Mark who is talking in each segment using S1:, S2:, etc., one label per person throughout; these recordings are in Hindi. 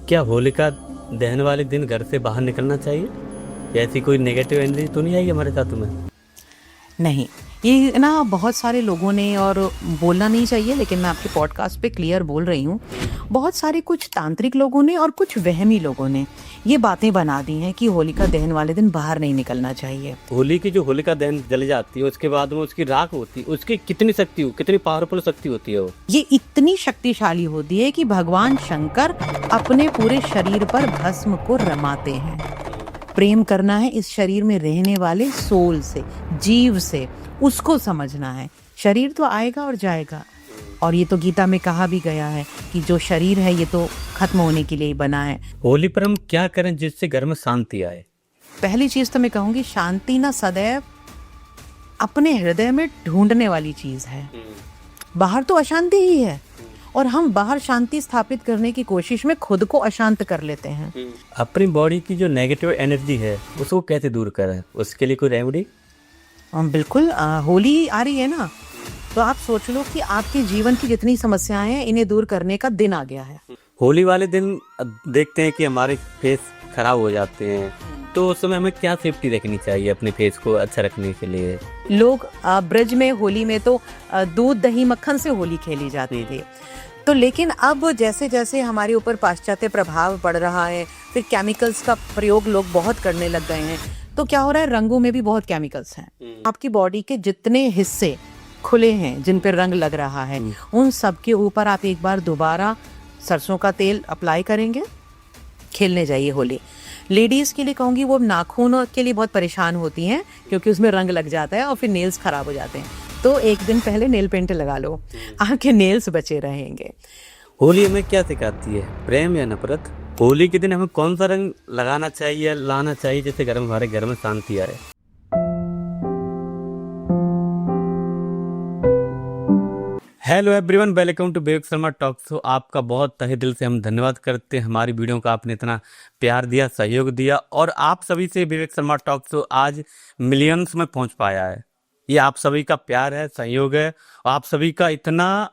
S1: क्या होलिका दहन वाले दिन घर से बाहर निकलना चाहिए? या ऐसी कोई नेगेटिव एनर्जी तो नहीं आई हमारे साथ में?
S2: नहीं, ये ना बहुत सारे लोगों ने, और बोलना नहीं चाहिए लेकिन मैं आपके पॉडकास्ट पे क्लियर बोल रही हूँ, बहुत सारे कुछ तांत्रिक लोगों ने और कुछ वहमी लोगों ने ये बातें बना दी हैं कि होलिका दहन वाले दिन बाहर नहीं निकलना चाहिए।
S1: होली की जो होलिका दहन जल जाती है उसके बाद में उसकी राख होती है, उसकी कितनी शक्ति कितनी पावरफुल शक्ति होती है वो?
S2: ये इतनी शक्तिशाली होती है कि भगवान शंकर अपने पूरे शरीर पर भस्म को रमाते हैं। प्रेम करना है इस शरीर में रहने वाले सोल से, जीव से, उसको समझना है। शरीर तो आएगा और जाएगा, और ये तो गीता में कहा भी गया है कि जो शरीर है ये तो खत्म होने के लिए ही बना है।
S1: होली पर हम क्या करें जिससे घर में शांति आए?
S2: पहली चीज तो मैं कहूंगी, शांति ना सदैव अपने हृदय में ढूंढने वाली चीज है। बाहर तो अशांति ही है, और हम बाहर शांति स्थापित करने की कोशिश में खुद को अशांत कर लेते हैं।
S1: अपनी बॉडी की जो नेगेटिव एनर्जी है उसको कैसे दूर करें? उसके लिए कोई रेमेडी?
S2: बिल्कुल, होली आ रही है ना, तो आप सोच लो कि आपके जीवन की जितनी समस्याएं हैं इन्हें दूर करने का दिन आ गया है।
S1: होली वाले दिन देखते हैं कि हमारे फेस खराब हो जाते हैं, तो उस समय हमें क्या सेफ्टी रखनी चाहिए अपने फेस को अच्छा रखने के लिए?
S2: लोग ब्रज में होली में तो दूध दही मक्खन से होली खेली जाती थी, तो लेकिन अब जैसे जैसे हमारे ऊपर पाश्चात्य प्रभाव पड़ रहा है, फिर केमिकल्स का प्रयोग लोग बहुत करने लग गए हैं, तो क्या हो रहा है, रंगों में भी बहुत केमिकल्स हैं। आपकी बॉडी के जितने हिस्से खुले हैं जिन पर रंग लग रहा है, उन सब के ऊपर आप एक बार दोबारा सरसों का तेल अप्लाई करेंगे, खेलने जाइए होली। लेडीज के लिए कहूंगी, वो नाखून के लिए बहुत परेशान होती हैं क्योंकि उसमें रंग लग जाता है और फिर नेल्स खराब हो जाते हैं, तो एक दिन पहले नेल पेंट लगा लो, आपके नेल्स बचे रहेंगे।
S1: होली हमें क्या सिखाती है, प्रेम या नफरत? होली के दिन हमें कौन सा रंग लगाना चाहिए, लाना चाहिए जिससे हमारे घर में शांति आए? Hello everyone, welcome to Vivek Sharma talk show. आपका बहुत तहे दिल से हम धन्यवाद करते हैं, हमारी वीडियो का आपने इतना प्यार दिया, सहयोग दिया, और आप सभी से विवेक शर्मा टॉक शो आज मिलियंस में पहुंच पाया है। ये आप सभी का प्यार है, सहयोग है, और आप सभी का इतना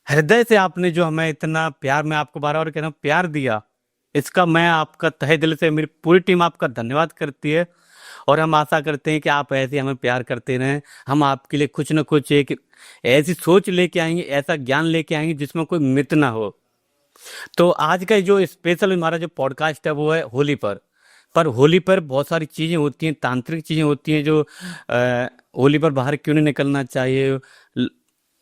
S1: हृदय से आपने जो हमें इतना प्यार, मैं आपको बार बार कह रहा हूं, प्यार दिया, इसका मैं आपका तहे दिल से, मेरी पूरी टीम आपका धन्यवाद करती है। और हम आशा करते हैं कि आप ऐसे हमें प्यार करते रहें। हम आपके लिए कुछ न कुछ एक ऐसी सोच लेके आएंगे, ऐसा ज्ञान लेके आएंगे जिसमें कोई मित ना हो। तो आज का जो स्पेशल हमारा जो पॉडकास्ट है वो है होली पर होली पर बहुत सारी चीज़ें होती हैं, तांत्रिक चीज़ें होती हैं, जो होली पर बाहर क्यों नहीं निकलना चाहिए,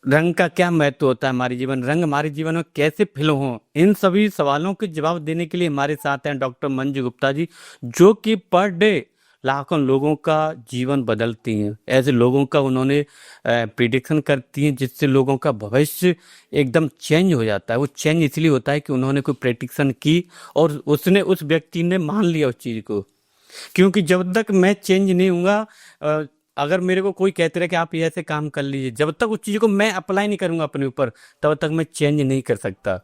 S1: रंग का क्या महत्व होता है हमारे जीवन, रंग हमारे जीवन में कैसे फिल हों, इन सभी सवालों के जवाब देने के लिए हमारे साथ हैं डॉक्टर मंजू गुप्ता जी, जो कि पर डे लाखों लोगों का जीवन बदलती हैं। ऐसे लोगों का उन्होंने प्रिडिक्शन करती हैं जिससे लोगों का भविष्य एकदम चेंज हो जाता है। वो चेंज इसलिए होता है कि उन्होंने कोई प्रेडिक्शन की और उसने, उस व्यक्ति ने मान लिया उस चीज़ को। क्योंकि जब तक मैं चेंज नहीं हूँगा, अगर मेरे को कोई कहते रहे कि आप ये ऐसे काम कर लीजिए, जब तक उस चीज़ को मैं अप्लाई नहीं करूँगा अपने ऊपर, तब तक मैं चेंज नहीं कर सकता।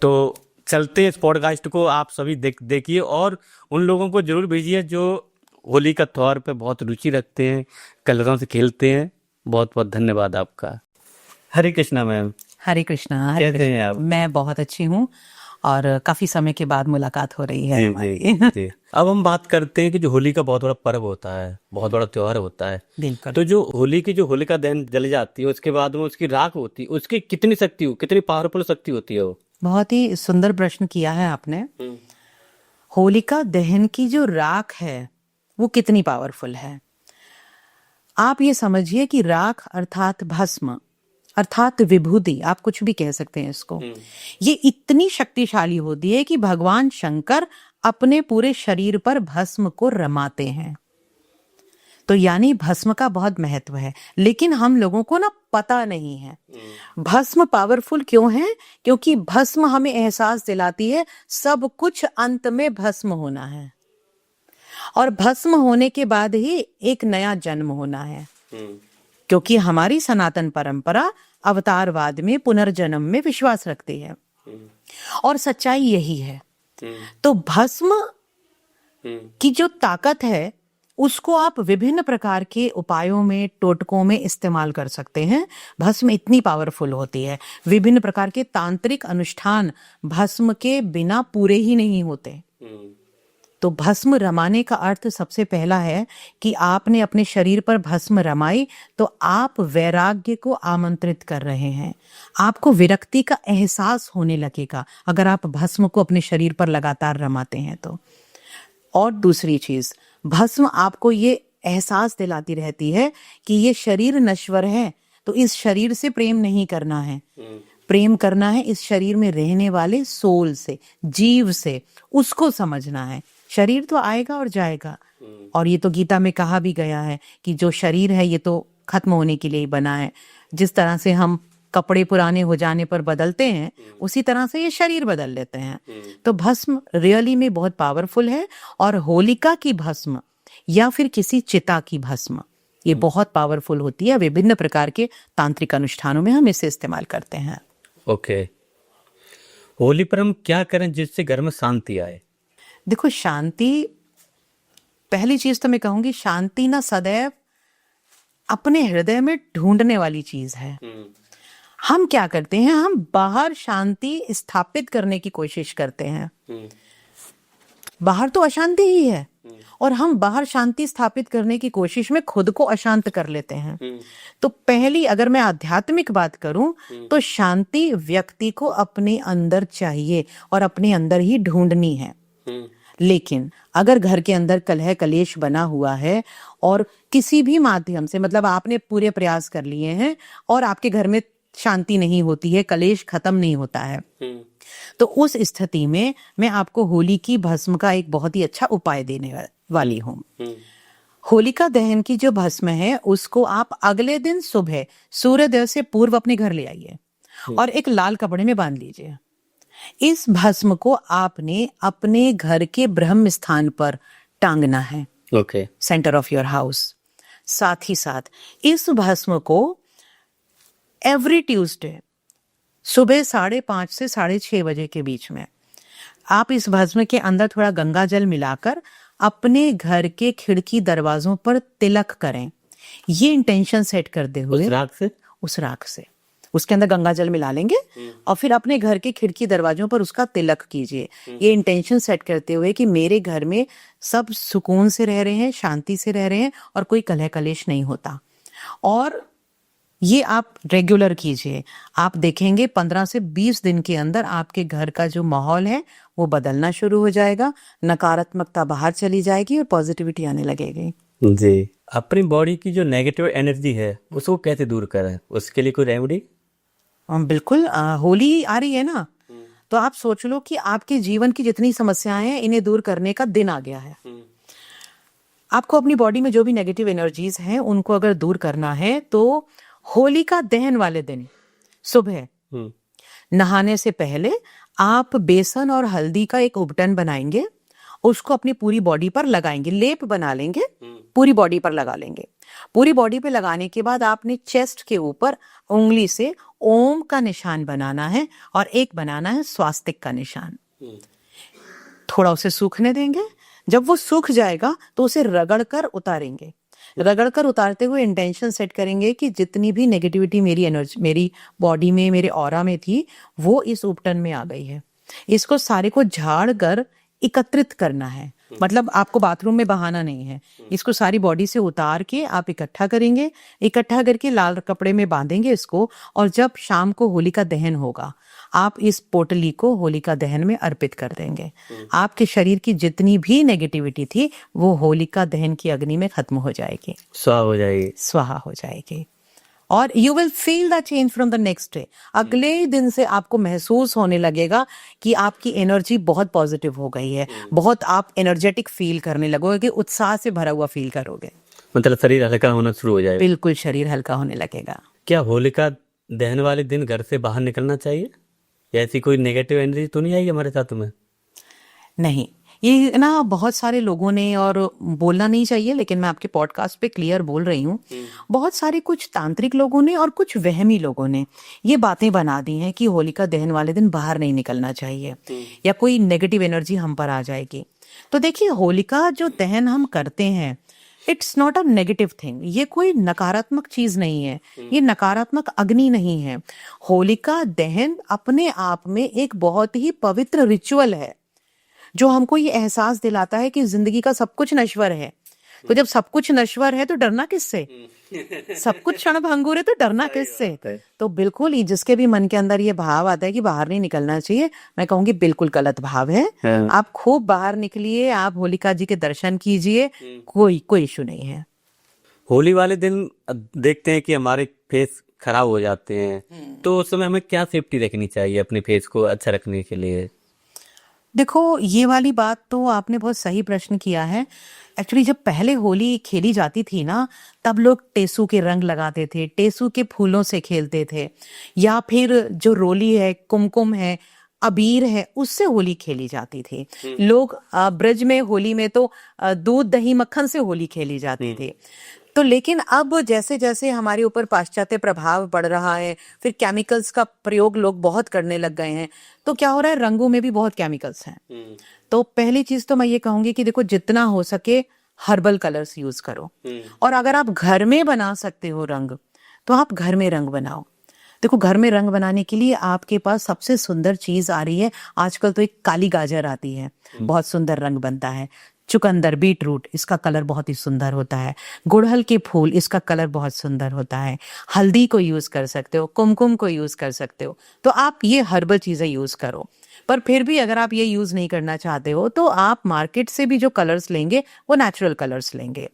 S1: तो चलते इस पॉडकास्ट को आप सभी देखिए, और उन लोगों को जरूर भेजिए जो होली का त्योहार पे बहुत रुचि रखते हैं, कलरों से खेलते हैं। बहुत बहुत धन्यवाद आपका। हरे कृष्णा मैम।
S2: हरे कृष्णा।
S1: कैसे हैं आप?
S2: मैं बहुत अच्छी हूँ, और काफी समय के बाद मुलाकात हो रही है हमारी।
S1: जी। अब हम बात करते हैं कि जो होली का बहुत बड़ा पर्व होता है, बहुत बड़ा त्योहार होता है।
S2: बिल्कुल।
S1: तो जो होली की जो होलिका दहन जल जाती है उसके बाद में उसकी राख होती है, उसकी कितनी शक्ति, कितनी पावरफुल शक्ति होती है वो?
S2: बहुत ही सुंदर प्रश्न किया है आपने। होलिका दहन की जो राख है वो कितनी पावरफुल है। आप ये समझिए कि राख अर्थात भस्म, अर्थात विभूति, आप कुछ भी कह सकते हैं इसको, ये इतनी शक्तिशाली होती है कि भगवान शंकर अपने पूरे शरीर पर भस्म को रमाते हैं। तो यानी भस्म का बहुत महत्व है, लेकिन हम लोगों को ना पता नहीं है। भस्म पावरफुल क्यों है? क्योंकि भस्म हमें एहसास दिलाती है सब कुछ अंत में भस्म होना है, और भस्म होने के बाद ही एक नया जन्म होना है। क्योंकि हमारी सनातन परंपरा अवतारवाद में, पुनर्जन्म में विश्वास रखती है, और सच्चाई यही है। तो भस्म की जो ताकत है उसको आप विभिन्न प्रकार के उपायों में, टोटकों में इस्तेमाल कर सकते हैं। भस्म इतनी पावरफुल होती है। विभिन्न प्रकार के तांत्रिक अनुष्ठान भस्म के बिना पूरे ही नहीं होते। तो भस्म रमाने का अर्थ सबसे पहला है कि आपने अपने शरीर पर भस्म रमाई तो आप वैराग्य को आमंत्रित कर रहे हैं। आपको विरक्ति का एहसास होने लगेगा अगर आप भस्म को अपने शरीर पर लगातार रमाते हैं तो। और दूसरी चीज, भस्म आपको ये एहसास दिलाती रहती है कि ये शरीर नश्वर है, तो इस शरीर से प्रेम नहीं करना है। प्रेम करना है इस शरीर में रहने वाले सोल से, जीव से। उसको समझना है। शरीर तो आएगा और जाएगा, और ये तो गीता में कहा भी गया है कि जो शरीर है ये तो खत्म होने के लिए ही बना है। जिस तरह से हम कपड़े पुराने हो जाने पर बदलते हैं, उसी तरह से ये शरीर बदल लेते हैं। तो भस्म रियली में बहुत पावरफुल है। और होलिका की भस्म या फिर किसी चिता की भस्म, ये बहुत पावरफुल होती है। विभिन्न प्रकार के तांत्रिक अनुष्ठानों में हम इसे इस्तेमाल करते हैं।
S1: ओके, होली पर हम क्या करें जिससे घर में शांति आए?
S2: देखो, शांति, पहली चीज तो मैं कहूंगी, शांति ना सदैव अपने हृदय में ढूंढने वाली चीज है। हम क्या करते हैं, हम बाहर शांति स्थापित करने की कोशिश करते हैं। बाहर तो अशांति ही है, और हम बाहर शांति स्थापित करने की कोशिश में खुद को अशांत कर लेते हैं। तो पहली, अगर मैं आध्यात्मिक बात करूं, तो शांति व्यक्ति को अपने अंदर चाहिए और अपने अंदर ही ढूंढनी है। लेकिन अगर घर के अंदर कलह कलेश बना हुआ है और किसी भी माध्यम से, मतलब आपने पूरे प्रयास कर लिए हैं और आपके घर में शांति नहीं होती है, कलेश खत्म नहीं होता है, तो उस स्थिति में मैं आपको होली की भस्म का एक बहुत ही अच्छा उपाय देने वाली हूँ। होलिका दहन की जो भस्म है उसको आप अगले दिन सुबह सूर्योदय से पूर्व अपने घर ले आइए और एक लाल कपड़े में बांध लीजिए। इस भस्म को आपने अपने घर के ब्रह्म स्थान पर टांगना है।
S1: Okay,
S2: centre of your house. साथ ही साथ इस भस्म को एवरी ट्यूसडे सुबह 5:30 से 6:30 बजे के बीच में आप इस भस्म के अंदर थोड़ा गंगा जल मिलाकर अपने घर के खिड़की दरवाजों पर तिलक करें। ये इंटेंशन सेट करते हुए उस राख से उसके अंदर गंगा जल मिला लेंगे और फिर अपने घर के खिड़की दरवाजों पर उसका तिलक कीजिए। ये इंटेंशन सेट करते हुए कि मेरे घर में सब सुकून से रह रहे हैं, शांति से रह रहे हैं और कोई कलह कलेश नहीं होता। और ये आप रेगुलर कीजिए। आप देखेंगे 15 से 20 दिन के अंदर आपके घर का जो माहौल है वो बदलना शुरू हो जाएगा, नकारात्मकता बाहर चली जाएगी और पॉजिटिविटी आने लगेगी।
S1: जी, अपनी बॉडी की जो नेगेटिव एनर्जी है उसको कैसे दूर करें, उसके लिए कोई रेमेडी?
S2: बिल्कुल, होली आ रही है ना, तो आप सोच लो कि आपके जीवन की जितनी समस्याएं हैं इन्हें दूर करने का दिन आ गया है। आपको अपनी बॉडी में जो भी नेगेटिव एनर्जीज हैं उनको अगर दूर करना है तो होलिका दहन वाले दिन सुबह नहाने से पहले आप बेसन और हल्दी का एक उपटन बनाएंगे, उसको अपनी पूरी बॉडी पर लगाएंगे, लेप बना लेंगे, पूरी बॉडी पर लगा लेंगे। पूरी बॉडी पे लगाने के बाद आपने चेस्ट के ऊपर उंगली से ओम का निशान बनाना है और एक बनाना है स्वास्तिक का निशान। थोड़ा उसे सूखने देंगे। जब वो सूख जाएगा तो उसे रगड़ कर उतारेंगे। रगड़ कर उतारते हुए इंटेंशन सेट करेंगे कि जितनी भी नेगेटिविटी मेरी एनर्जी, मेरी बॉडी में, मेरे ऑरा में थी, वो इस उपटन में आ गई है। इसको सारे को झाड़ कर एकत्रित करना है। मतलब आपको बाथरूम में बहाना नहीं है, इसको सारी बॉडी से उतार के आप इकट्ठा करेंगे। इकट्ठा करके लाल कपड़े में बांधेंगे इसको, और जब शाम को होलिका दहन होगा आप इस पोटली को होलिका दहन में अर्पित कर देंगे। आपके शरीर की जितनी भी नेगेटिविटी थी वो होलिका दहन की अग्नि में खत्म हो जाएगी, स्वाहा हो जाएगी। और you will feel the change from the next day. अगले दिन से आपको महसूस होने लगेगा कि आपकी एनर्जी बहुत पॉजिटिव हो गई है, बहुत आप एनर्जेटिक फील करने लगोगे, उत्साह से भरा हुआ फील करोगे,
S1: मतलब शरीर हल्का होना शुरू हो जाएगा।
S2: बिल्कुल, शरीर हल्का होने लगेगा।
S1: क्या होलिका दहन वाले दिन घर से बाहर निकलना चाहिए, या ऐसी कोई नेगेटिव एनर्जी तो नहीं आएगी हमारे साथ में?
S2: नहीं, ये ना बहुत सारे लोगों ने, और बोलना नहीं चाहिए लेकिन मैं आपके पॉडकास्ट पे क्लियर बोल रही हूँ, बहुत सारे कुछ तांत्रिक लोगों ने और कुछ वहमी लोगों ने ये बातें बना दी हैं कि होलिका दहन वाले दिन बाहर नहीं निकलना चाहिए या कोई नेगेटिव एनर्जी हम पर आ जाएगी। तो देखिए, होलिका जो दहन हम करते हैं, it's not a negative thing, ये कोई नकारात्मक चीज नहीं है, ये नकारात्मक अग्नि नहीं है। होलिका दहन अपने आप में एक बहुत ही पवित्र रिचुअल है जो हमको ये एहसास दिलाता है कि जिंदगी का सब कुछ नश्वर है। तो जब सब कुछ नश्वर है तो डरना किससे? सब कुछ क्षणभंगुर है तो डरना किससे? तो बिल्कुल ही जिसके भी मन के अंदर ये भाव आता है कि बाहर नहीं निकलना चाहिए, मैं कहूंगी बिल्कुल गलत भाव है। आप खूब बाहर निकलिए, आप होलिका जी के दर्शन कीजिए, कोई इशू नहीं है।
S1: होली वाले दिन देखते हैं कि हमारे फेस खराब हो जाते हैं, तो उस समय हमें क्या सेफ्टी रखनी चाहिए अपने फेस को अच्छा रखने के लिए?
S2: देखो, ये वाली बात तो आपने बहुत सही प्रश्न किया है। एक्चुअली जब पहले होली खेली जाती थी ना, तब लोग टेसू के रंग लगाते थे, टेसू के फूलों से खेलते थे, या फिर जो रोली है, कुमकुम है, अबीर है, उससे होली खेली जाती थी। लोग ब्रज में होली में तो दूध दही मक्खन से होली खेली जाती थी। तो लेकिन अब जैसे जैसे हमारे ऊपर पाश्चात्य प्रभाव बढ़ रहा है, फिर केमिकल्स का प्रयोग लोग बहुत करने लग गए हैं, तो क्या हो रहा है, रंगों में भी बहुत केमिकल्स हैं। तो पहली चीज तो मैं ये कहूंगी कि देखो, जितना हो सके हर्बल कलर्स यूज करो, और अगर आप घर में बना सकते हो रंग, तो आप घर में रंग बनाओ। देखो, घर में रंग बनाने के लिए आपके पास सबसे सुंदर चीज आ रही है आजकल, तो एक काली गाजर आती है, बहुत सुंदर रंग बनता है। चुकंदर, बीट रूट, इसका कलर बहुत ही सुंदर होता है। गुड़हल के फूल, इसका कलर बहुत सुंदर होता है। हल्दी को यूज कर सकते हो, कुमकुम को यूज कर सकते हो। तो आप ये हर्बल चीजें यूज करो। पर फिर भी अगर आप ये यूज नहीं करना चाहते हो, तो आप मार्केट से भी जो कलर्स लेंगे वो नेचुरल कलर्स लेंगे।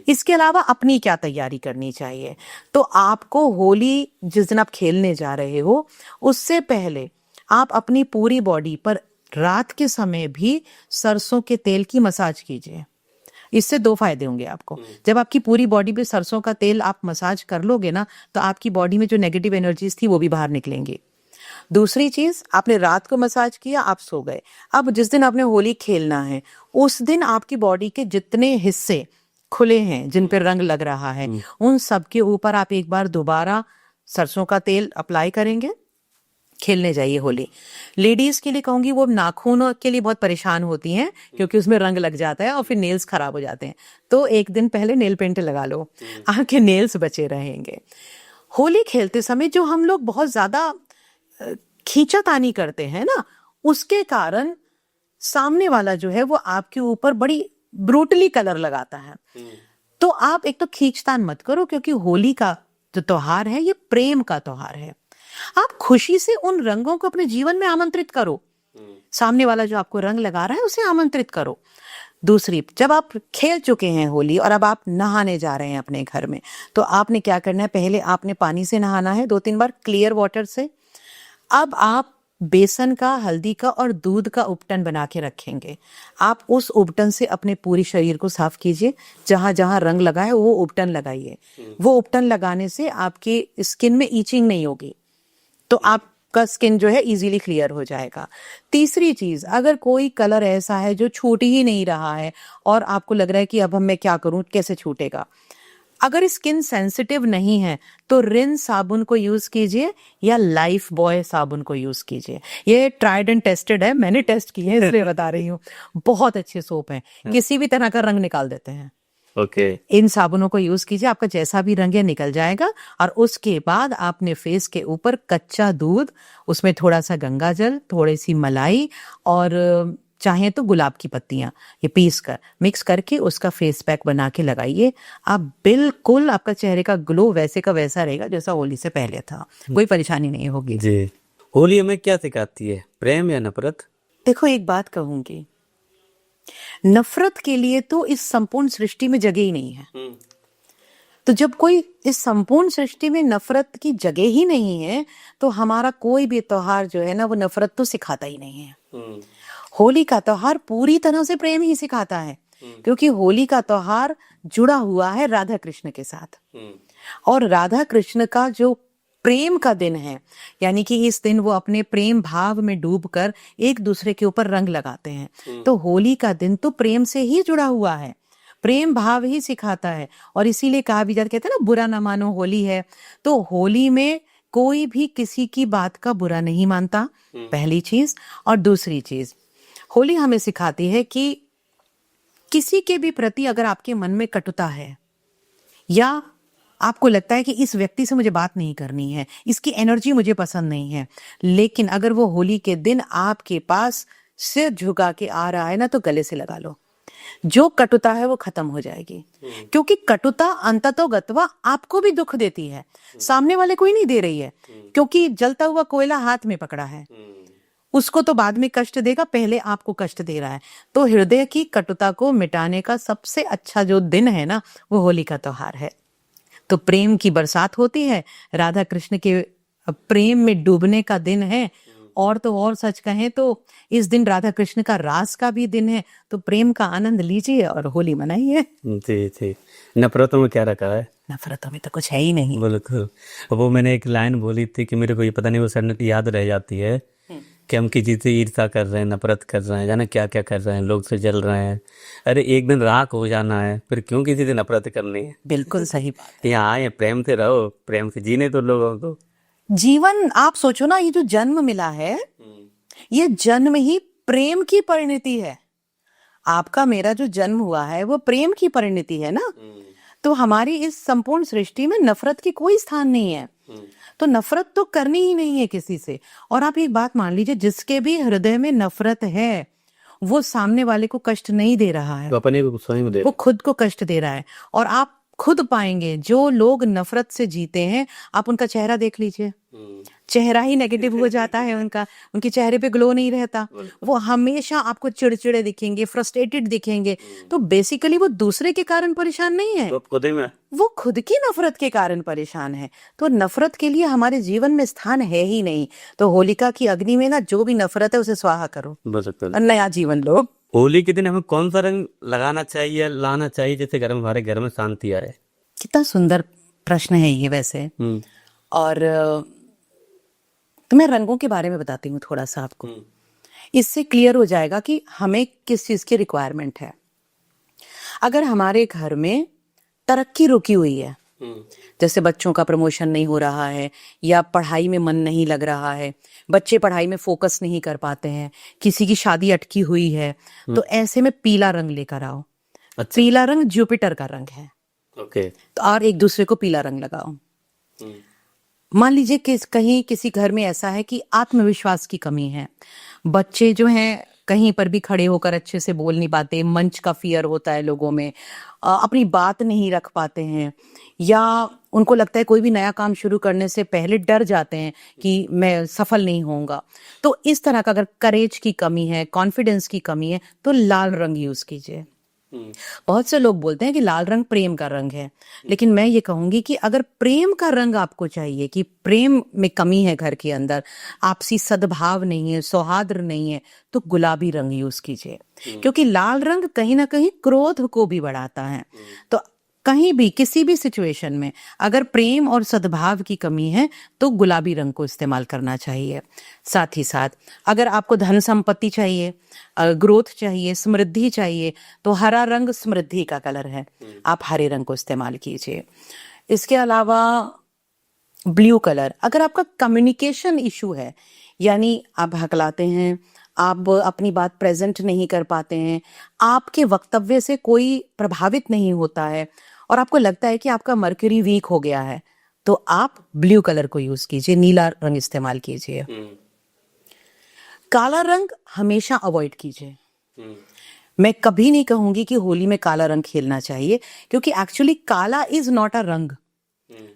S2: इसके अलावा अपनी क्या तैयारी करनी चाहिए, तो आपको होली जिस दिन आप खेलने जा रहे हो, उससे पहले आप अपनी पूरी बॉडी पर रात के समय भी सरसों के तेल की मसाज कीजिए। इससे दो फायदे होंगे आपको। जब आपकी पूरी बॉडी पे सरसों का तेल आप मसाज कर लोगे ना, तो आपकी बॉडी में जो नेगेटिव एनर्जीज थी वो भी बाहर निकलेंगी। दूसरी चीज, आपने रात को मसाज किया, आप सो गए, अब जिस दिन आपने होली खेलना है, उस दिन आपकी बॉडी के जितने हिस्से खुले हैं, जिन पे रंग लग रहा है, उन सब के ऊपर आप एक बार दोबारा सरसों का तेल अप्लाई करेंगे, खेलने जाइए होली। लेडीज के लिए कहूंगी, वो नाखूनों के लिए बहुत परेशान होती हैं क्योंकि उसमें रंग लग जाता है और फिर नेल्स खराब हो जाते हैं, तो एक दिन पहले नेल पेंट लगा लो, आपके नेल्स बचे रहेंगे। होली खेलते समय जो हम लोग बहुत ज्यादा खींचातानी करते हैं ना, उसके कारण सामने वाला जो है वो आपके ऊपर बड़ी ब्रूटली कलर लगाता है। तो आप एक तो खींचतान मत करो, क्योंकि होली का जो त्योहार है ये प्रेम का त्योहार है। आप खुशी से उन रंगों को अपने जीवन में आमंत्रित करो, सामने वाला जो आपको रंग लगा रहा है उसे आमंत्रित करो। दूसरी, जब आप खेल चुके हैं होली और अब आप नहाने जा रहे हैं अपने घर में, तो आपने क्या करना है, पहले आपने पानी से नहाना है 2-3 बार, क्लियर वाटर से। अब आप बेसन का, हल्दी का और दूध का उपटन बना के रखेंगे। आप उस उपटन से अपने पूरी शरीर को साफ कीजिए, जहां जहां रंग लगा है वो उपटन लगाइए। वो उपटन लगाने से आपकी स्किन में ईचिंग नहीं होगी, तो आपका स्किन जो है इजीली क्लियर हो जाएगा। तीसरी चीज, अगर कोई कलर ऐसा है जो छूट ही नहीं रहा है और आपको लग रहा है कि अब मैं क्या करूं, कैसे छूटेगा, अगर स्किन सेंसिटिव नहीं है तो रिन साबुन को यूज कीजिए या लाइफ बॉय साबुन को यूज कीजिए। ये ट्राइड एंड टेस्टेड है, मैंने टेस्ट किए हैं इसलिए बता रही हूँ। बहुत अच्छे सोप हैं, किसी भी तरह का रंग निकाल देते हैं।
S1: ओके।
S2: इन साबुनों को यूज कीजिए, आपका जैसा भी रंग है निकल जाएगा। और उसके बाद आपने फेस के ऊपर कच्चा दूध, उसमें थोड़ा सा गंगा जल, थोड़ी सी मलाई और चाहे तो गुलाब की पत्तियां, ये पीस कर मिक्स करके उसका फेस पैक बना के लगाइए। आप बिल्कुल, आपका चेहरे का ग्लो वैसे का वैसा रहेगा जैसा होली से पहले था, कोई परेशानी नहीं होगी।
S1: जी। होली हमें क्या सिखाती है, प्रेम या नफरत?
S2: देखो, एक बात कहूंगी, नफरत के लिए तो इस संपूर्ण सृष्टि में जगह ही नहीं है। तो जब कोई इस संपूर्ण सृष्टि में नफरत की जगह ही नहीं है, तो हमारा कोई भी त्योहार जो है ना, वो नफरत तो सिखाता ही नहीं है। होली का त्योहार पूरी तरह से प्रेम ही सिखाता है, क्योंकि होली का त्योहार जुड़ा हुआ है राधा कृष्ण के साथ। और राधा कृष्ण का जो प्रेम का दिन है, यानी कि इस दिन वो अपने प्रेम भाव में डूबकर एक दूसरे के ऊपर रंग लगाते हैं। तो होली का दिन तो प्रेम से ही जुड़ा हुआ है, प्रेम भाव ही सिखाता है। और इसीलिए कहा भी जाता, कहते हैं ना, बुरा ना मानो होली है। तो होली में कोई भी किसी की बात का बुरा नहीं मानता, पहली चीज। और दूसरी चीज, होली हमें सिखाती है कि किसी के भी प्रति अगर आपके मन में कटुता है या आपको लगता है कि इस व्यक्ति से मुझे बात नहीं करनी है, इसकी एनर्जी मुझे पसंद नहीं है, लेकिन अगर वो होली के दिन आपके पास सिर झुका के आ रहा है ना, तो गले से लगा लो। जो कटुता है वो खत्म हो जाएगी, क्योंकि कटुता अंततोगत्वा आपको भी दुख देती है, सामने वाले को ही नहीं दे रही है, क्योंकि जलता हुआ कोयला हाथ में पकड़ा है, उसको तो बाद में कष्ट देगा, पहले आपको कष्ट दे रहा है। तो हृदय की कटुता को मिटाने का सबसे अच्छा जो दिन है ना, वो होली का त्योहार है। तो प्रेम की बरसात होती है, राधा कृष्ण के प्रेम में डूबने का दिन है, और तो और सच कहें तो इस दिन राधा कृष्ण का रास का भी दिन है। तो प्रेम का आनंद लीजिए और होली मनाइए।
S1: जी जी। नफरतों में क्या रखा है?
S2: नफरतों में तो कुछ है ही नहीं।
S1: बिल्कुल। वो मैंने एक लाइन बोली थी कि मेरे को ये पता नहीं वो सर याद रह जाती है कि हम किसी से ईर्ष्या कर रहे हैं, नफरत कर रहे हैं, जाने क्या क्या कर रहे हैं, लोग से जल रहे हैं। अरे एक दिन राख हो जाना है, फिर क्यों किसी से नफरत करनी है?
S2: बिल्कुल सही बात।
S1: यहाँ आए प्रेम से रहो, प्रेम से जीने तो लोगों को।
S2: जीवन आप सोचो ना, ये जो जन्म मिला है, ये जन्म ही प्रेम की परिणति है। आपका मेरा जो जन्म हुआ है वो प्रेम की परिणति है ना। तो हमारी इस संपूर्ण सृष्टि में नफरत की कोई स्थान नहीं है। तो नफरत तो करनी ही नहीं है किसी से। और आप एक बात मान लीजिए, जिसके भी हृदय में नफरत है वो सामने वाले को कष्ट नहीं दे रहा है,
S1: तो अपने को स्वयं दे,
S2: वो खुद को कष्ट दे रहा है। और आप खुद पाएंगे जो लोग नफरत से जीते हैं, आप उनका चेहरा देख लीजिए, चेहरा ही नेगेटिव हो जाता है उनका, उनके चेहरे पे ग्लो नहीं रहता, वो हमेशा आपको चिड़चिड़े दिखेंगे, फ्रस्ट्रेटेड दिखेंगे। तो बेसिकली वो दूसरे के कारण परेशान नहीं है, वो खुद की नफरत के कारण परेशान है। तो नफरत के लिए हमारे जीवन में स्थान है ही नहीं। तो होलिका की अग्नि में ना जो भी नफरत है उसे स्वाहा करो और नया जीवन लो।
S1: होली के दिन हमें कौन सा रंग लगाना चाहिए, लाना चाहिए, जैसे हमारे घर में शांति आए?
S2: कितना सुंदर प्रश्न है ये वैसे। और तो मैं रंगों के बारे में बताती हूँ थोड़ा सा आपको, इससे क्लियर हो जाएगा कि हमें किस चीज की रिक्वायरमेंट है। अगर हमारे घर में तरक्की रुकी हुई है, जैसे बच्चों का प्रमोशन नहीं हो रहा है, या पढ़ाई में मन नहीं लग रहा है, बच्चे पढ़ाई में फोकस नहीं कर पाते हैं, किसी की शादी अटकी हुई है, तो ऐसे में पीला रंग लेकर आओ। अच्छा। पीला रंग जुपिटर का रंग है। ओके। तो और एक दूसरे को पीला रंग लगाओ। मान लीजिए कि कहीं किसी घर में ऐसा है कि आत्मविश्वास की कमी है, बच्चे जो हैं कहीं पर भी खड़े होकर अच्छे से बोल नहीं पाते, मंच का फियर होता है लोगों में, अपनी बात नहीं रख पाते हैं, या उनको लगता है कोई भी नया काम शुरू करने से पहले डर जाते हैं कि मैं सफल नहीं होऊंगा। तो इस तरह का अगर करेज की कमी है, कॉन्फिडेंस की कमी है, तो लाल रंग यूज कीजिए। बहुत से लोग बोलते हैं कि लाल रंग प्रेम का रंग है, लेकिन मैं ये कहूंगी कि अगर प्रेम का रंग आपको चाहिए, कि प्रेम में कमी है घर के अंदर, आपसी सद्भाव नहीं है, सौहार्द नहीं है, तो गुलाबी रंग यूज कीजिए। क्योंकि लाल रंग कहीं ना कहीं क्रोध को भी बढ़ाता है। तो कहीं भी किसी भी सिचुएशन में अगर प्रेम और सद्भाव की कमी है तो गुलाबी रंग को इस्तेमाल करना चाहिए। साथ ही साथ अगर आपको धन संपत्ति चाहिए, ग्रोथ चाहिए, समृद्धि चाहिए, तो हरा रंग समृद्धि का कलर है, आप हरे रंग को इस्तेमाल कीजिए। इसके अलावा ब्लू कलर, अगर आपका कम्युनिकेशन इशू है, यानी आप हकलाते हैं, आप अपनी बात प्रेजेंट नहीं कर पाते हैं, आपके वक्तव्य से कोई प्रभावित नहीं होता है, और आपको लगता है कि आपका मर्क्यूरी वीक हो गया है, तो आप ब्लू कलर को यूज कीजिए, नीला रंग इस्तेमाल कीजिए। काला रंग हमेशा अवॉइड कीजिए। मैं कभी नहीं कहूंगी कि होली में काला रंग खेलना चाहिए, क्योंकि एक्चुअली काला इज नॉट अ रंग।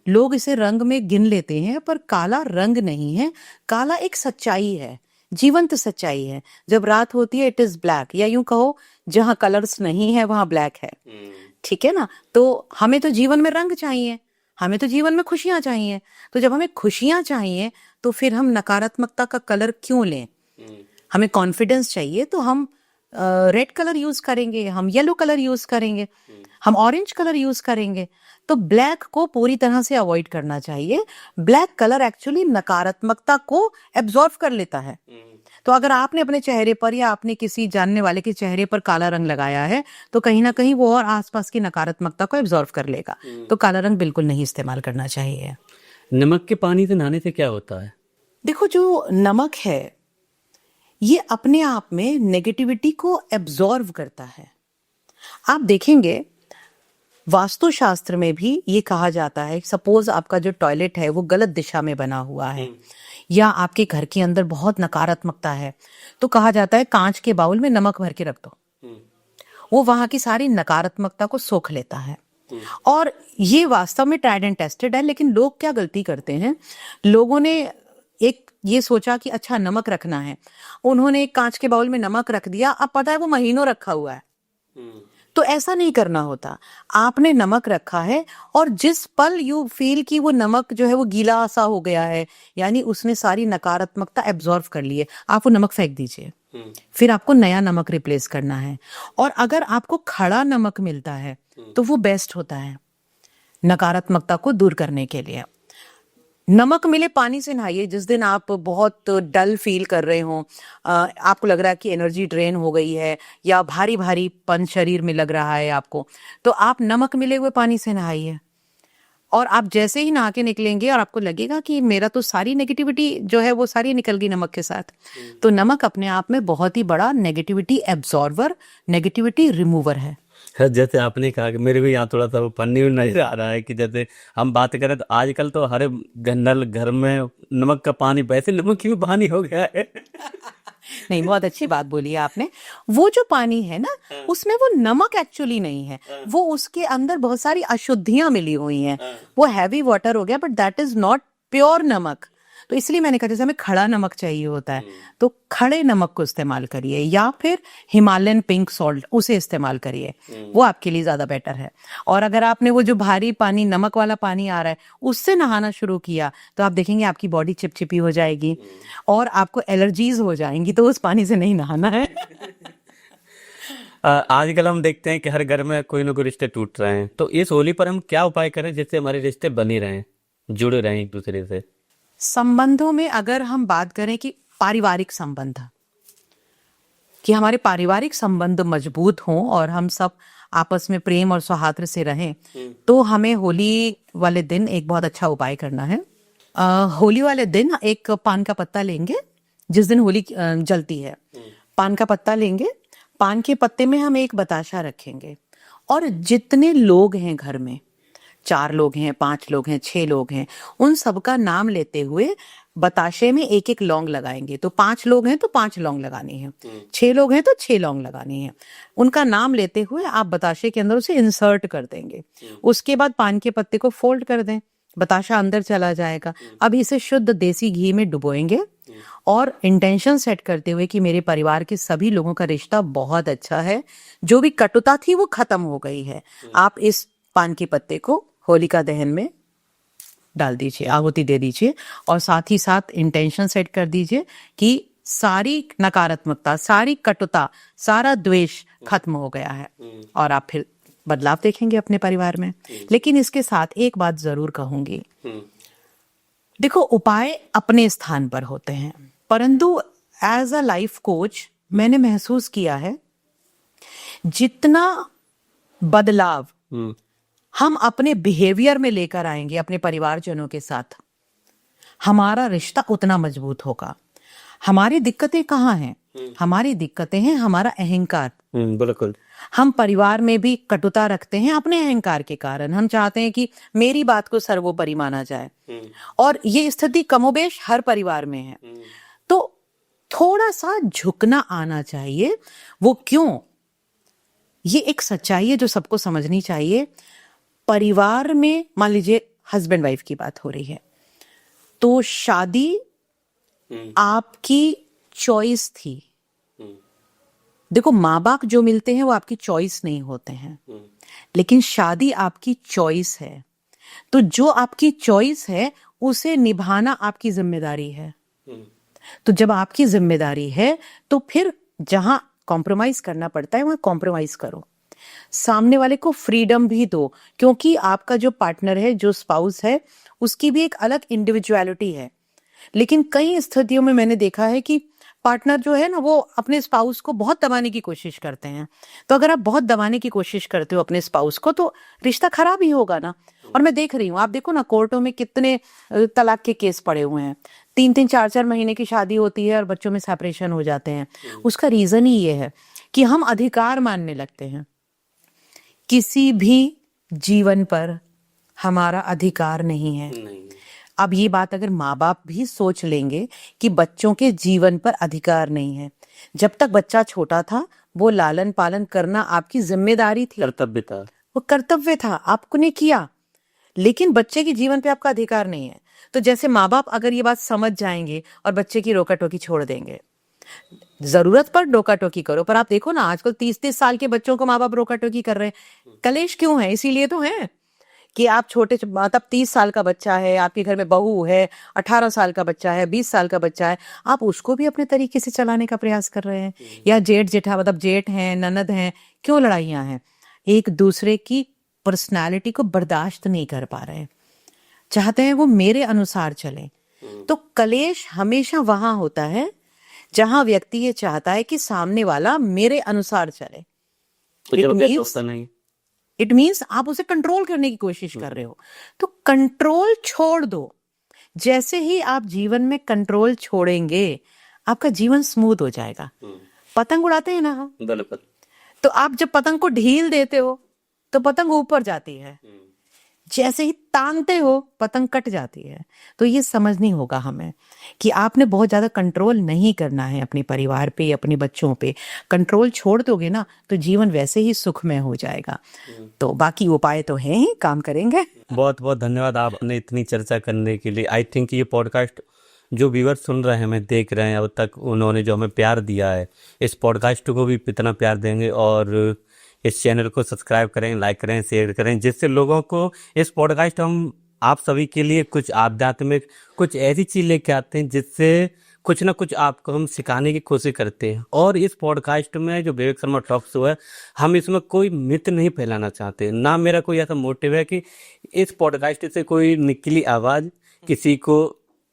S2: लोग इसे रंग में गिन लेते हैं, पर काला रंग नहीं है। काला एक सच्चाई है, जीवंत सच्चाई है। जब रात होती है इट इज ब्लैक, या यूं कहो जहां कलर्स नहीं है वहां ब्लैक है। ठीक है ना। तो हमें तो जीवन में रंग चाहिए, हमें तो जीवन में खुशियां चाहिए। तो जब हमें खुशियां चाहिए तो फिर हम नकारात्मकता का कलर क्यों लें? हमें कॉन्फिडेंस चाहिए तो हम रेड कलर यूज करेंगे, हम येलो कलर यूज करेंगे, हम ऑरेंज कलर यूज करेंगे। तो ब्लैक को पूरी तरह से अवॉइड करना चाहिए। ब्लैक कलर एक्चुअली नकारात्मकता को एब्जॉर्व कर लेता है। तो अगर आपने अपने चेहरे पर या आपने किसी जानने वाले के चेहरे पर काला रंग लगाया है, तो कहीं ना कहीं वो और आसपास की नकारात्मकता को एब्जॉर्व कर लेगा। तो काला रंग बिल्कुल नहीं इस्तेमाल करना चाहिए।
S1: नमक के पानी से नहाने से क्या होता है?
S2: देखो, जो नमक है ये अपने आप में नेगेटिविटी को एब्जॉर्व करता है। आप देखेंगे वास्तुशास्त्र में भी ये कहा जाता है, सपोज आपका जो टॉयलेट है वो गलत दिशा में बना हुआ है या आपके घर के अंदर बहुत नकारात्मकता है, तो कहा जाता है कांच के बाउल में नमक भर के रख दो, वो वहां की सारी नकारात्मकता को सोख लेता है। और ये वास्तव में ट्राइड एंड टेस्टेड है। लेकिन लोग क्या गलती करते हैं, लोगों ने एक ये सोचा कि अच्छा नमक रखना है, उन्होंने एक कांच के बाउल में नमक रख दिया, अब पता है वो महीनों रखा हुआ है। तो ऐसा नहीं करना होता। आपने नमक रखा है और जिस पल यू फील कि वो नमक जो है वो गीला सा हो गया है, यानी उसने सारी नकारात्मकता एब्जॉर्व कर ली है, आप वो नमक फेंक दीजिए। फिर आपको नया नमक रिप्लेस करना है। और अगर आपको खड़ा नमक मिलता है तो वो बेस्ट होता है नकारात्मकता को दूर करने के लिए। नमक मिले पानी से नहाइए। जिस दिन आप बहुत डल फील कर रहे हो, आपको लग रहा है कि एनर्जी ड्रेन हो गई है या भारी भारीपन शरीर में लग रहा है आपको, तो आप नमक मिले हुए पानी से नहाइए। और आप जैसे ही नहा के निकलेंगे और आपको लगेगा कि मेरा तो सारी नेगेटिविटी जो है वो सारी निकल गई नमक के साथ। तो नमक अपने आप में बहुत ही बड़ा नेगेटिविटी एब्जॉर्वर, नेगेटिविटी रिमूवर है।
S1: जैसे आपने कहा कि मेरे भी यहाँ थोड़ा सा वो फनी नजर आ रहा है कि जैसे हम बात करें तो आजकल तो हर नल घर में नमक का पानी, वैसे नमक क्यों पानी हो गया है।
S2: नहीं, बहुत अच्छी बात बोली है आपने। वो जो पानी है ना, उसमें वो नमक एक्चुअली नहीं है, वो उसके अंदर बहुत सारी अशुद्धियां मिली हुई हैं। वो हैवी वाटर हो गया, but that is not pure नमक। तो इसलिए मैंने कहा जैसे हमें खड़ा नमक चाहिए होता है, तो खड़े नमक को इस्तेमाल करिए या फिर हिमालयन पिंक सॉल्ट उसे इस्तेमाल करिए, वो आपके लिए ज्यादा बेटर है। और अगर आपने वो जो भारी पानी, नमक वाला पानी आ रहा है, उससे नहाना शुरू किया तो आप देखेंगे आपकी बॉडी चिपचिपी हो जाएगी और आपको एलर्जीज हो जाएंगी, तो उस पानी से नहीं नहाना है।
S1: आजकल हम देखते हैं कि हर घर में कोई ना कोई रिश्ते टूट रहे हैं, तो इस होली पर हम क्या उपाय करें जिससे हमारे रिश्ते बने रहें, जुड़े रहें एक दूसरे से।
S2: संबंधों में अगर हम बात करें कि पारिवारिक संबंध, कि हमारे पारिवारिक संबंध मजबूत हों और हम सब आपस में प्रेम और सौहार्द से रहें, तो हमें होली वाले दिन एक बहुत अच्छा उपाय करना है। होली वाले दिन एक पान का पत्ता लेंगे, जिस दिन होली जलती है, पान का पत्ता लेंगे, पान के पत्ते में हम एक बताशा रखेंगे और जितने लोग हैं घर में, 4 लोग हैं, 5 लोग हैं, 6 लोग हैं, उन सबका नाम लेते हुए बताशे में एक एक लौंग लगाएंगे। तो 5 लोग हैं तो 5 लौंग लगानी है, 6 लोग हैं तो 6 लौंग लगानी है। उनका नाम लेते हुए आप बताशे के अंदर उसे इंसर्ट कर देंगे। उसके बाद पान के पत्ते को फोल्ड कर दें, बताशा अंदर चला जाएगा। अब इसे शुद्ध देसी घी में डुबोएंगे और इंटेंशन सेट करते हुए कि मेरे परिवार के सभी लोगों का रिश्ता बहुत अच्छा है, जो भी कटुता थी वो खत्म हो गई है। आप इस पान के पत्ते को होलिका दहन में डाल दीजिए, आहुति दे दीजिए और साथ ही साथ इंटेंशन सेट कर दीजिए कि सारी नकारात्मकता, सारी कटुता, सारा द्वेष खत्म हो गया है और आप फिर बदलाव देखेंगे अपने परिवार में। लेकिन इसके साथ एक बात जरूर कहूंगी, देखो उपाय अपने स्थान पर होते हैं, परंतु एज अ लाइफ कोच मैंने महसूस किया है जितना बदलाव हम अपने बिहेवियर में लेकर आएंगे अपने परिवारजनों के साथ, हमारा रिश्ता उतना मजबूत होगा। हमारी दिक्कतें कहाँ हैं? हमारी दिक्कतें हैं हमारा अहंकार।
S1: बिल्कुल।
S2: हम परिवार में भी कटुता रखते हैं अपने अहंकार के कारण। हम चाहते हैं कि मेरी बात को सर्वोपरि माना जाए और ये स्थिति कमोबेश हर परिवार में है। तो थोड़ा सा झुकना आना चाहिए। वो क्यों? ये एक सच्चाई है जो सबको समझनी चाहिए। परिवार में मान लीजिए हस्बैंड वाइफ की बात हो रही है, तो शादी आपकी चॉइस थी। देखो माँ बाप जो मिलते हैं वो आपकी चॉइस नहीं होते हैं, लेकिन शादी आपकी चॉइस है। तो जो आपकी चॉइस है उसे निभाना आपकी जिम्मेदारी है। तो जब आपकी जिम्मेदारी है तो फिर जहां कॉम्प्रोमाइज करना पड़ता है वहां कॉम्प्रोमाइज करो। सामने वाले को फ्रीडम भी दो, क्योंकि आपका जो पार्टनर है, जो स्पाउस है, उसकी भी एक अलग इंडिविजुअलिटी है। लेकिन कई स्थितियों में मैंने देखा है कि पार्टनर जो है ना, वो अपने स्पाउस को बहुत दबाने की कोशिश करते हैं। तो अगर आप बहुत दबाने की कोशिश करते हो अपने स्पाउस को, तो रिश्ता खराब ही होगा ना। और मैं देख रही हूँ, आप देखो ना कोर्टों में कितने तलाक के केस पड़े हुए हैं। 3-3, 4-4 महीने की शादी होती है और बच्चों में सेपरेशन हो जाते हैं। उसका रीजन ही ये है कि हम अधिकार मानने लगते हैं। किसी भी जीवन पर हमारा अधिकार नहीं है।
S1: नहीं।
S2: अब ये बात अगर माँ बाप भी सोच लेंगे कि बच्चों के जीवन पर अधिकार नहीं है, जब तक बच्चा छोटा था वो लालन पालन करना आपकी जिम्मेदारी थी,
S1: कर्तव्य था।
S2: वो कर्तव्य था, आपने किया, लेकिन बच्चे के जीवन पे आपका अधिकार नहीं है। तो जैसे माँ बाप अगर ये बात समझ जाएंगे और बच्चे की रोका टोकी छोड़ देंगे, जरूरत पर डोका टोकी करो, पर आप देखो ना आजकल 30-30 साल के बच्चों को माँ बाप रोका टोकी कर रहे हैं। कलेश क्यों है? इसीलिए तो है कि आप छोटे, मतलब 30 साल का बच्चा है, आपके घर में बहू है, 18 साल का बच्चा है, 20 साल का बच्चा है, आप उसको भी अपने तरीके से चलाने का प्रयास कर रहे हैं। या जेठ जेठा, मतलब जेठ हैं, ननद हैं, क्यों लड़ाइयां हैं? एक दूसरे की पर्सनालिटी को बर्दाश्त नहीं कर पा रहे हैं, चाहते हैं वो मेरे अनुसार चले। तो कलेश हमेशा वहां होता है जहां व्यक्ति ये चाहता है कि सामने वाला मेरे अनुसार चले। इट मीन्स आप उसे कंट्रोल करने की कोशिश कर रहे हो। तो कंट्रोल छोड़ दो। जैसे ही आप जीवन में कंट्रोल छोड़ेंगे आपका जीवन स्मूथ हो जाएगा। पतंग उड़ाते हैं ना हम,
S1: बिल्कुल।
S2: तो आप जब पतंग को ढील देते हो तो पतंग ऊपर जाती है, जैसे ही तानते हो पतंग कट जाती है। तो ये समझनी होगा हमें कि आपने बहुत ज्यादा कंट्रोल नहीं करना है अपने परिवार पे, अपने बच्चों पे। कंट्रोल छोड़ दोगे ना तो जीवन वैसे ही सुखमय हो जाएगा। तो बाकी उपाय तो हैं ही, काम करेंगे।
S1: बहुत बहुत धन्यवाद आपने इतनी चर्चा करने के लिए। आई थिंक ये पॉडकास्ट जो व्यूअर्स सुन रहे हैं, हमें देख रहे हैं, अब तक उन्होंने जो हमें प्यार दिया है, इस पॉडकास्ट को भी इतना प्यार देंगे और इस चैनल को सब्सक्राइब करें, लाइक करें, शेयर करें, जिससे लोगों को इस पॉडकास्ट हम आप सभी के लिए कुछ आध्यात्मिक, कुछ ऐसी चीज लेके आते हैं जिससे कुछ ना कुछ आपको हम सिखाने की कोशिश करते हैं। और इस पॉडकास्ट में जो विवेक शर्मा टॉक शो है, हम इसमें कोई मिथ नहीं फैलाना चाहते, ना मेरा कोई ऐसा मोटिव है कि इस पॉडकास्ट से कोई निकली आवाज किसी को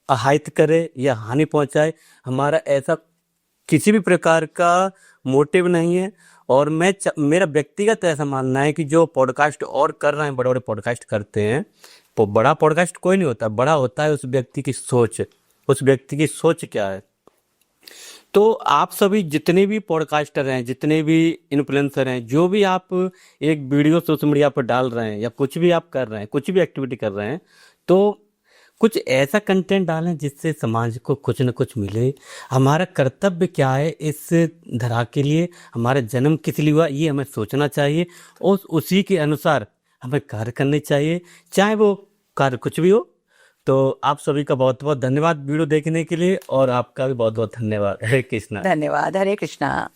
S1: आहत करे या हानि पहुंचाए। हमारा ऐसा किसी भी प्रकार का मोटिव नहीं है। और मेरा व्यक्तिगत ऐसा मानना है कि जो पॉडकास्ट और कर रहे हैं, बड़े बड़े पॉडकास्ट करते हैं, तो बड़ा पॉडकास्ट कोई नहीं होता, बड़ा होता है उस व्यक्ति की सोच। उस व्यक्ति की सोच क्या है। तो आप सभी जितने भी पॉडकास्टर हैं, जितने भी इन्फ्लुएंसर हैं, जो भी आप एक वीडियो सोशल मीडिया पर डाल रहे हैं या कुछ भी आप कर रहे हैं, कुछ भी एक्टिविटी कर रहे हैं, तो कुछ ऐसा कंटेंट डालें जिससे समाज को कुछ न कुछ मिले। हमारा कर्तव्य क्या है इस धरा के लिए, हमारा जन्म किस लिए हुआ, ये हमें सोचना चाहिए और उसी के अनुसार हमें कार्य करने चाहिए, चाहे वो कार्य कुछ भी हो। तो आप सभी का बहुत बहुत धन्यवाद वीडियो देखने के लिए, और आपका भी बहुत बहुत धन्यवाद। हरे कृष्णा।
S2: धन्यवाद। हरे कृष्णा।